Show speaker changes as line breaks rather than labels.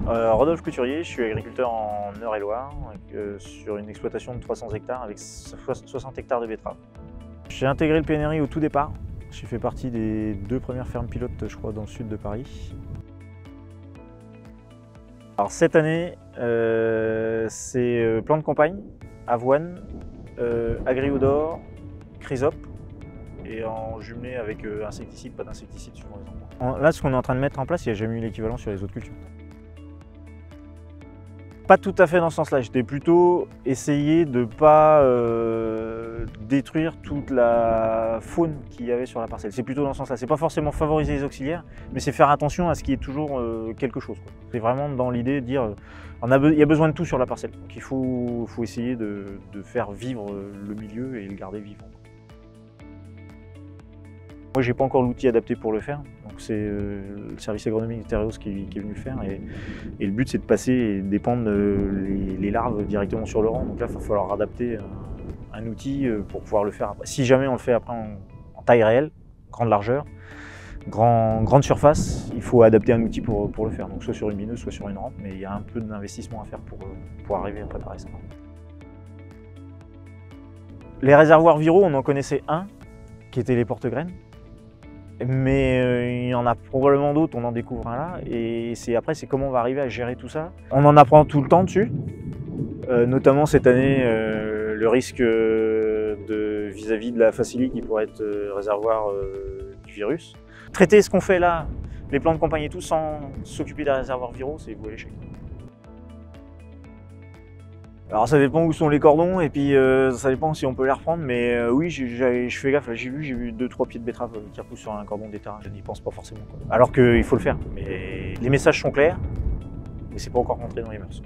Rodolphe Couturier, je suis agriculteur en Eure-et-Loir, sur une exploitation de 300 hectares avec 60 hectares de betteraves. J'ai intégré le PNRI au tout départ. J'ai fait partie des 2 premières fermes pilotes, je crois, dans le sud de Paris. Alors cette année, c'est plan de campagne, avoine, agriodore, chrysope, et en jumelé avec insecticide, pas d'insecticide suivant les endroits. Là, ce qu'on est en train de mettre en place, il n'y a jamais eu l'équivalent sur les autres cultures. Pas tout à fait dans ce sens-là, j'étais plutôt essayer de ne pas détruire toute la faune qu'il y avait sur la parcelle. C'est plutôt dans ce sens-là, c'est pas forcément favoriser les auxiliaires, mais c'est faire attention à ce qui est toujours quelque chose. C'est vraiment dans l'idée de dire, il y a besoin de tout sur la parcelle, donc il faut essayer de faire vivre le milieu et le garder vivant. Moi, j'ai pas encore l'outil adapté pour le faire, donc c'est le service agronomique de Tereos qui est venu le faire. Et le but, c'est de passer et d'épandre les larves directement sur le rang. Donc là, il va falloir adapter un outil pour pouvoir le faire après. Si jamais on le fait après en taille réelle, grande largeur, grande surface, il faut adapter un outil pour le faire. Donc soit sur une bineuse, soit sur une rampe, mais il y a un peu d'investissement à faire pour arriver à préparer ça. Les réservoirs viraux, on en connaissait un, qui était les porte-graines. Mais il y en a probablement d'autres, on en découvre un là, et après c'est comment on va arriver à gérer tout ça. On en apprend tout le temps dessus, notamment cette année le risque vis-à-vis de la Facilie qui pourrait être réservoir du virus. Traiter ce qu'on fait là, les plans de campagne et tout, sans s'occuper des réservoirs viraux, c'est vouer l'échec. Alors ça dépend où sont les cordons et puis ça dépend si on peut les reprendre, mais oui, je fais gaffe, j'ai vu 2-3 pieds de betterave qui repoussent sur un cordon d'état, je n'y pense pas forcément, quoi. Alors qu'il faut le faire, mais les messages sont clairs, mais c'est pas encore rentré dans les mœurs.